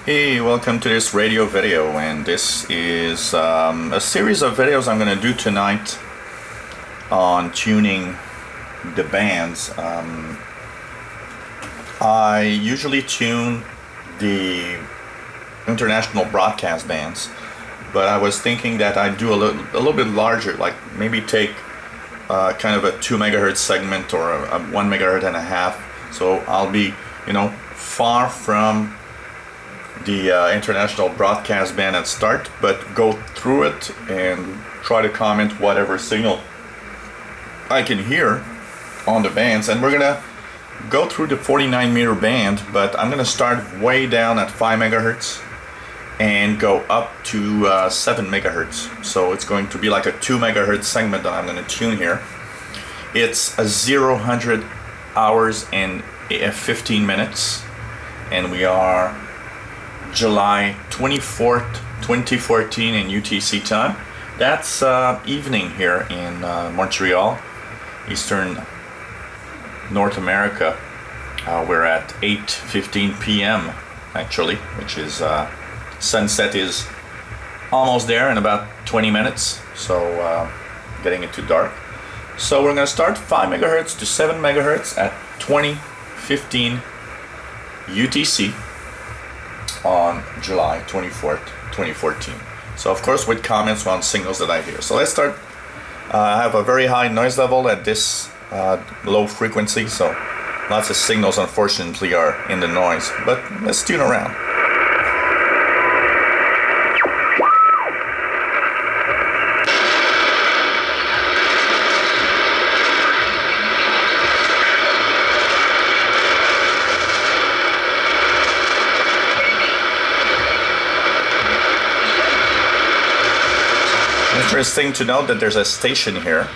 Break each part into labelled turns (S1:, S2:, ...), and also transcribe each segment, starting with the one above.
S1: Hey, welcome to this radio video, and this is a series of videos I'm going to do tonight on tuning the bands. I usually tune the international broadcast bands, but I was thinking that I'd do a little bit larger, like maybe take kind of a 2 megahertz segment or a 1 megahertz and a half. So I'll be, far from the international broadcast band at start, but go through it and try to comment whatever signal I can hear on the bands. And we're gonna go through the 49 meter band, but I'm gonna start way down at 5 megahertz and go up to 7 megahertz. So it's going to be like a 2 megahertz segment that I'm gonna tune here. It's a 0-100 hours and 15 minutes, and we are July 24th, 2014 in UTC time. That's evening here in Montreal, Eastern North America. We're at 8:15 p.m. actually, which is sunset is almost there in about 20 minutes, so getting into dark. So we're going to start 5 megahertz to 7 megahertz at 20:15 UTC on July 24th, 2014. So of course with comments on signals that I hear. So let's start. I have a very high noise level at this low frequency, so lots of signals unfortunately are in the noise, but let's tune around. Interesting to note that there's a station here.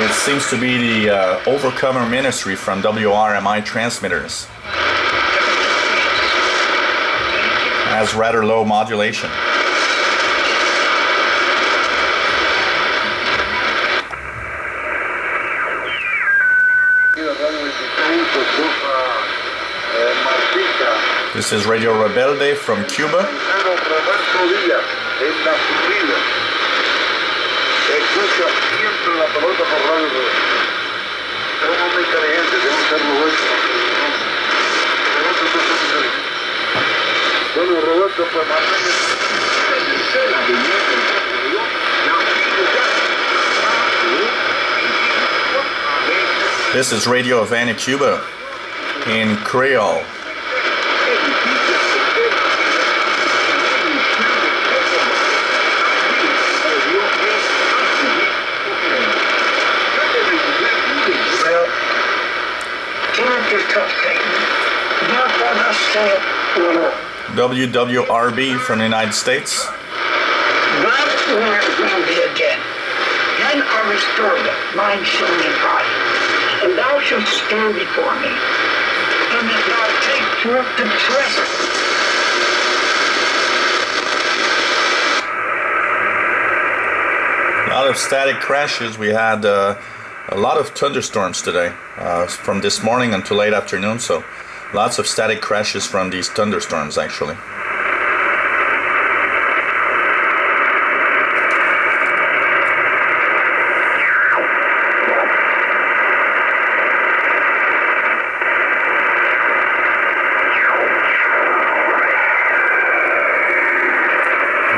S1: It seems to be the Overcomer Ministry from WRMI transmitters. Has rather low modulation. This is Radio Rebelde from Cuba. This is Radio Havana, Cuba in Creole. WWRB from the United States.
S2: God's word will be again. Then I restore them, mind, soul, and body. And thou shalt stand before me. And that thou take forth the treasure.
S1: A lot of static crashes. We had a lot of thunderstorms today, from this morning until late afternoon, so lots of static crashes from these thunderstorms actually.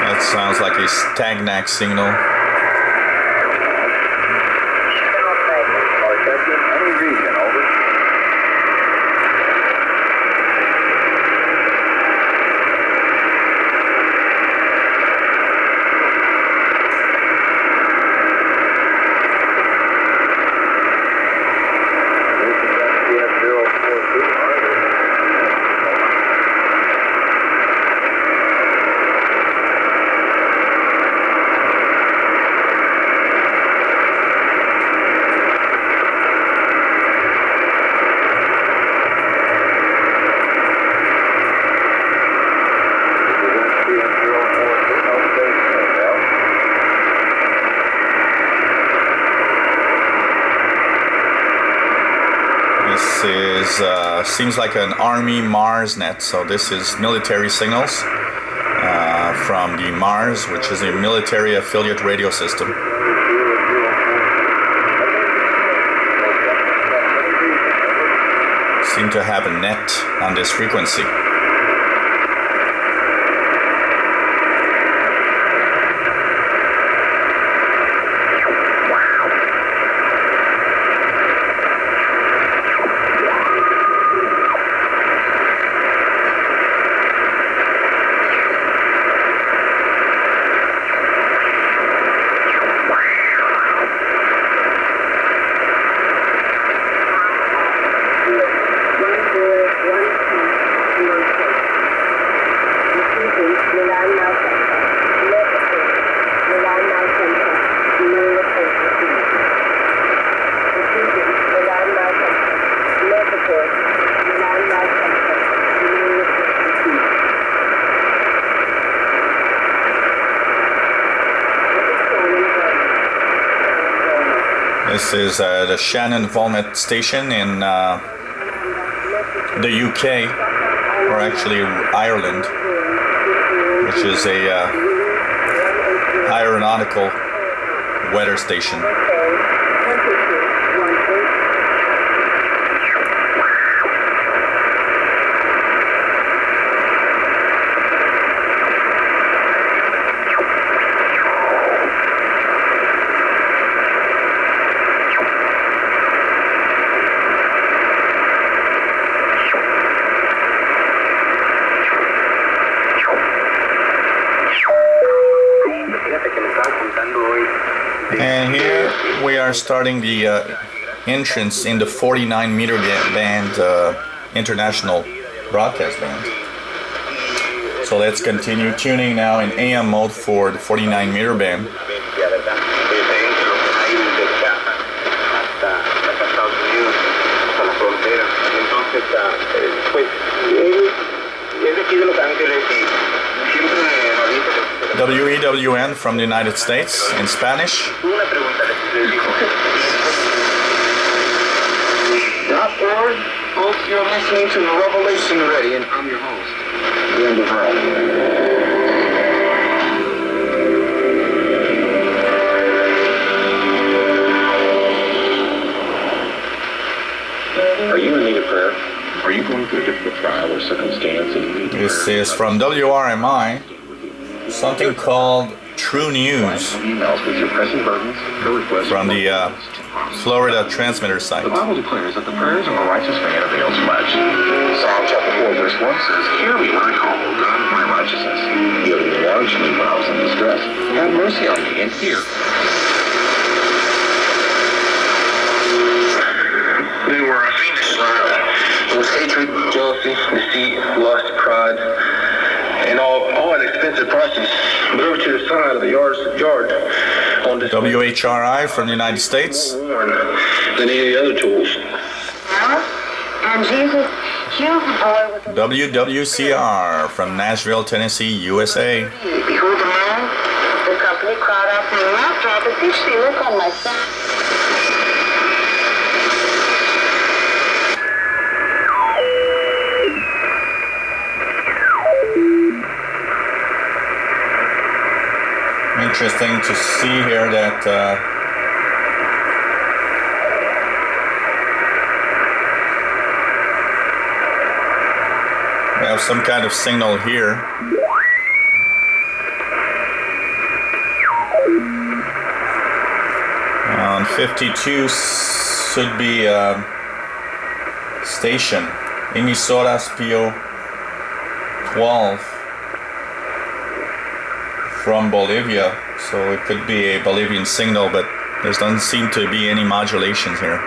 S1: That sounds like a Stagnac signal. is seems like an Army Mars net. So this is military signals from the Mars, which is a military affiliate radio system. Seem to have a net on this frequency. This is the Shannon Volmet station in the UK, or actually Ireland, which is a aeronautical weather station. And here we are starting the entrance in the 49 meter band international broadcast band. So let's continue tuning now in AM mode for the 49 meter band. WEWN from the United States in Spanish.
S3: .org, folks, you're listening to the Revelation Ready, and I'm your host, the End of World. Are you in need of prayer? Are you going through a difficult trial or circumstance and you need prayer?
S1: This is from WRMI, something called True News from the Florida transmitter site.
S3: The Bible declares that the prayers of a righteous man avails much. Psalm chapter 4 verse 1 says, "Hear me when I call, O God of my righteousness. Give me largely when I was in distress. Have mercy on me and hear." They were fiendish. It was hatred, jealousy, deceit, lust, pride, and all expensive prices. But over to the side of the yard on this
S1: WHRI from the United States.
S3: Than any other tools.
S2: And Jesus healed the boy with a
S1: WWCR from Nashville, Tennessee, USA.
S2: Behold the man, the company cried out, saying, "Master, I beseech thee, look on my son."
S1: Interesting to see here that we have some kind of signal here. On 52 should be station Emisoras Pio 12 from Bolivia, so it could be a Bolivian signal, but there doesn't seem to be any modulations here.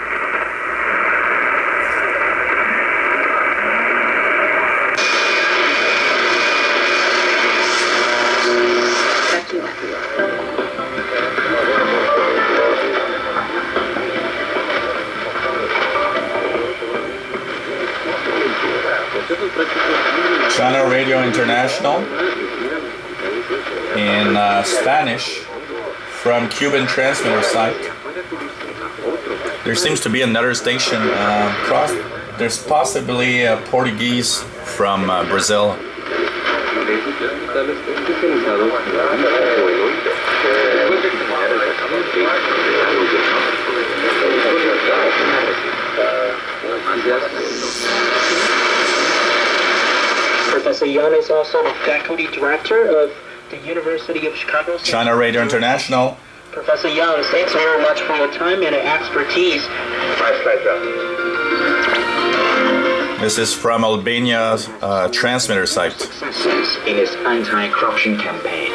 S1: Channel Radio International in Spanish from Cuban transmitter site. There seems to be another station There's possibly Portuguese from Brazil.
S4: Professor Young is also the faculty director of the University of Chicago.
S1: China Radio International.
S4: Professor Young, thanks very much for your time and expertise.
S3: My pleasure.
S1: This is from Albania's transmitter site.
S5: Successes in its anti-corruption campaign.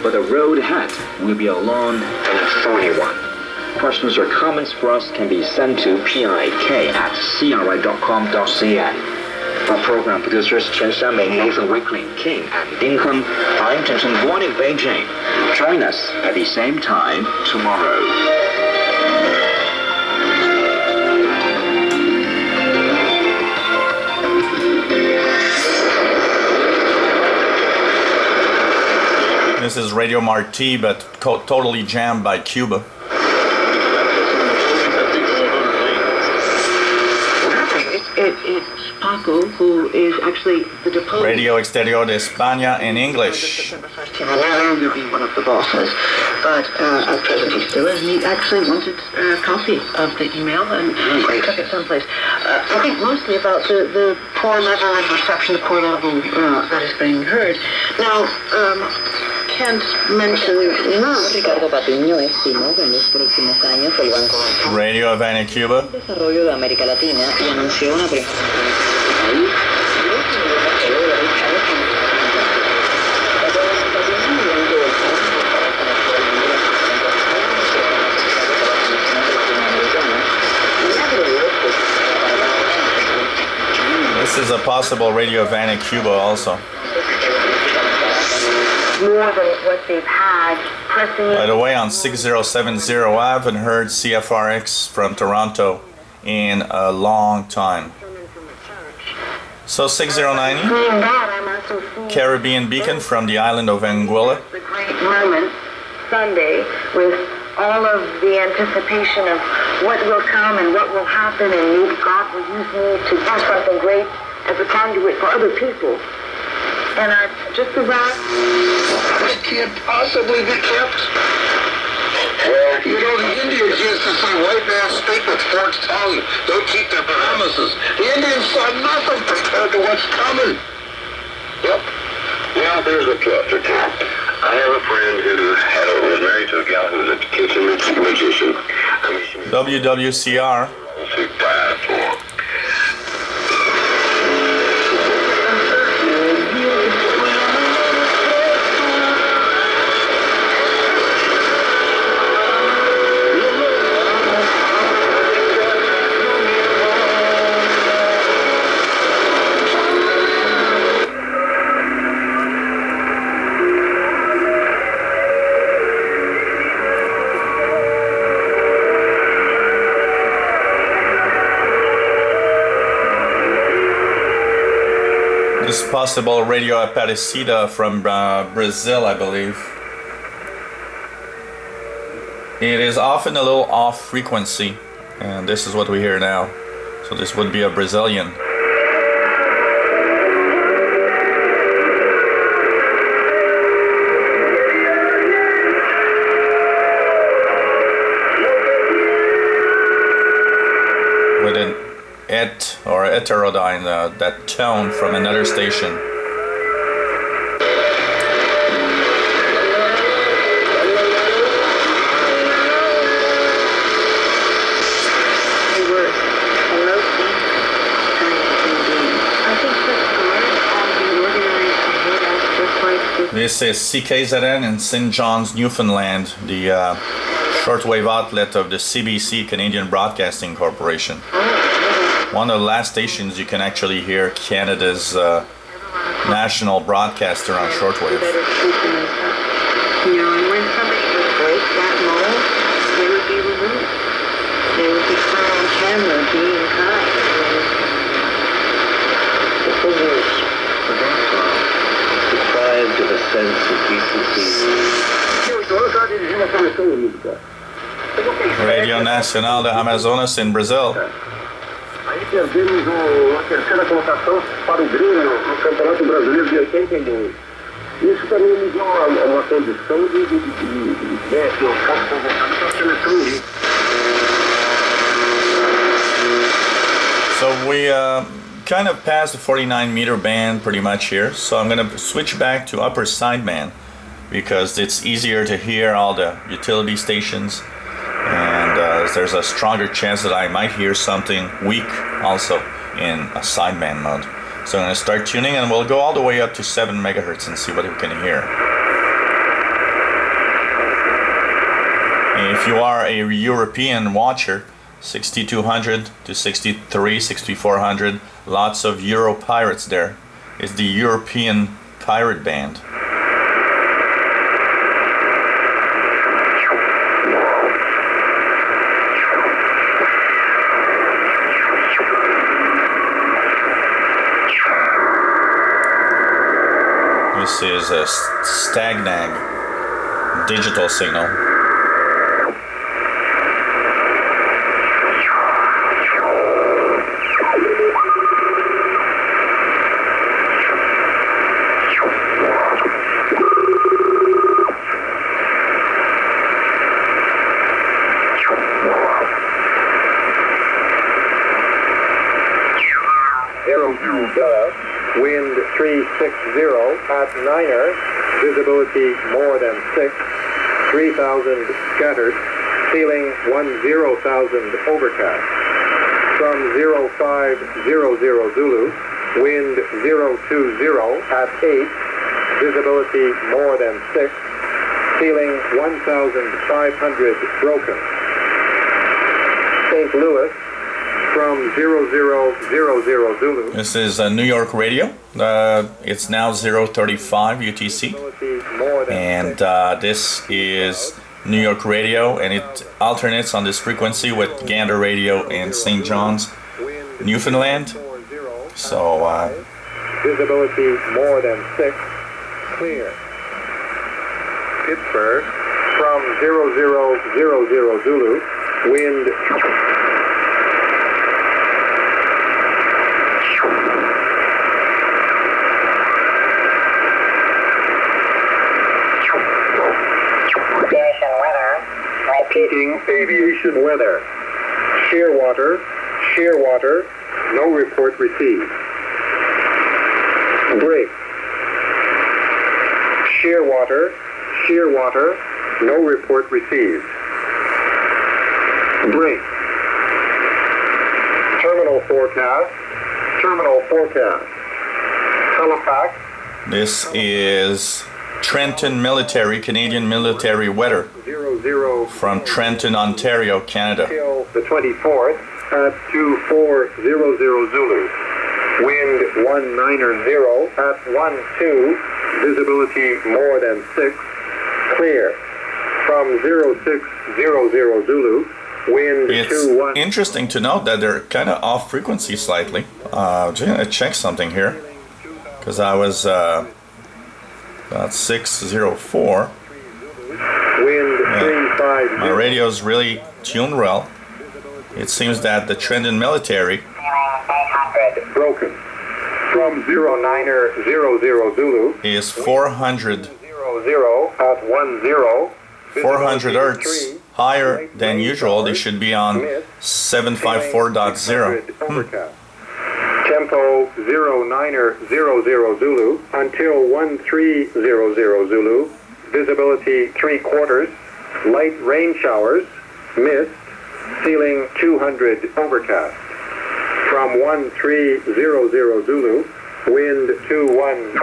S5: But the road ahead will be a long and a thorny one. Questions or comments for us can be sent to pik@cri.com.cn. Our program producers Chen Xianmei, Nathan Wickling, King, and Ding Heng. I'm Jensen Guan in Beijing. Join us at the same time tomorrow.
S1: This is Radio Marti, but totally jammed by Cuba.
S6: It's Paco, who is actually the deposed...
S1: Radio Exterior de España in English.
S6: You'll be one of the bosses, but at present he still is, and he actually wanted a copy of the email and took it someplace. I think mostly about the poor level of reception, the poor level that is being heard. Now, can't mention... Ricardo Patiño estimó que en los próximos años el Banco
S1: Radio Havana, Cuba.
S6: de Desarrollo de América Latina y anunció una
S1: This is a possible Radio Havana, Cuba also.
S7: More than what they've had pressing.
S1: By the way, on 6070, I haven't heard CFRX from Toronto in a long time. So 6090, Caribbean Beacon from the island of Anguilla.
S7: The great moment Sunday with all of the anticipation of what will come and what will happen, and maybe God will use me to do something great as a conduit for other people. And just about...
S2: It can't possibly be kept. Well, you know, the Indians used to say, white man speak with forked tongue. Don't keep their promises. The Indians saw nothing compared to what's coming.
S3: Yep. Yeah, there's a plus or two. I have a friend who was married to a gal who was a kitchen magician.
S1: WWCR.
S3: She died for him.
S1: This possible Radio Aparecida from Brazil, I believe. It is often a little off frequency, and this is what we hear now. So this would be a Brazilian. With an et or heterodyne, that tone from another station. This is CKZN in St. John's, Newfoundland, the shortwave outlet of the CBC, Canadian Broadcasting Corporation. One of the last stations you can actually hear Canada's national broadcaster on shortwave.
S7: You know, and when somebody would break that mold, they would be removed. They would be caught on camera being kind.
S5: The figures for that time, deprived of a sense of decency.
S1: Radio Nacional de Amazonas in Brazil.
S3: Aí perdemos a terceira colocação para o Grêmio no Campeonato Brasileiro de 82. Isso também me deu uma condição de eu fosse convocado para a seleção olímpica.
S1: So we kind of passed the 49-meter band pretty much here. So I'm going to switch back to upper sideband because it's easier to hear all the utility stations, and there's a stronger chance that I might hear something weak also in a sideband mode. So I'm going to start tuning, and we'll go all the way up to 7 megahertz and see what we can hear. If you are a European watcher, 6200 to 63, 6400, lots of Euro pirates there. It's the European pirate band. This is a Stagnag digital signal.
S3: Wind 360 at Niner, visibility more than 6, 3,000 scattered, ceiling 10,000 overcast. From 0500 Zulu, wind 020 at 8, visibility more than 6, ceiling 1,500 broken. St. Louis, from 0000 Zulu.
S1: This is a New York radio. It's now 035 UTC. And this is New York radio, and it alternates on this frequency with Gander radio in St. John's, Newfoundland. So
S3: visibility more than 6, clear. Pittsburgh, from 0000 Zulu, wind aviation weather. Shearwater, no report received. Break. Shearwater, no report received. Break. Terminal forecast. Halifax.
S1: this is Trenton Canadian military weather from Trenton, Ontario, Canada.
S3: Till the 24th at 2400 Zulu. Wind 190 at 12, visibility more than 6, clear. From 0600 Zulu, wind
S1: It's
S3: 21.
S1: interesting to note that they're kind of off frequency slightly. Just gonna check something here, because I was about 604.
S3: Wind 35.
S1: My radio's really tuned well. It seems that the Trenton military
S3: Broken. From 0900 Zulu.
S1: is 400
S3: 00 at 10.
S1: 400 hertz higher than usual. They should be on 754.0.
S3: Overcast. Tempo 0900 Zulu until 1300 Zulu. Visibility 3/4. Light rain showers. Mist. Ceiling 200 overcast. From 1300 Zulu. Wind 21.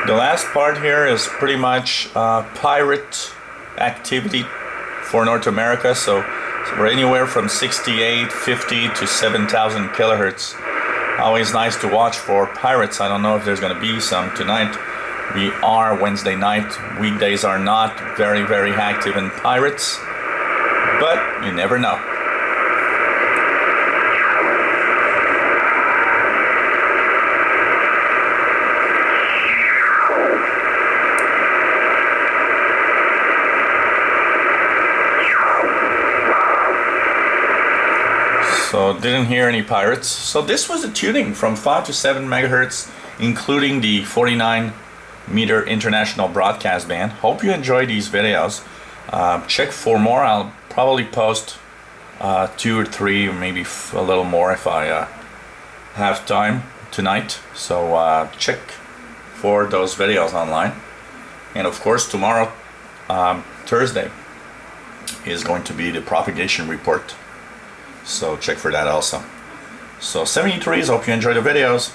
S1: The last part here is pretty much pirate activity for North America. So we're anywhere from 68, 50 to 7,000 kilohertz. Always nice to watch for pirates. I don't know if there's going to be some tonight. We are Wednesday night. Weekdays are not very, very active in pirates, but you never know. So didn't hear any pirates. So this was the tuning from 5 to 7 megahertz, including the 49 meter international broadcast band. Hope you enjoy these videos. Check for more. I'll probably post 2 or 3, or maybe a little more if I have time tonight. So check for those videos online. And of course tomorrow, Thursday, is going to be the propagation report. So check for that also. So 73s, hope you enjoy the videos.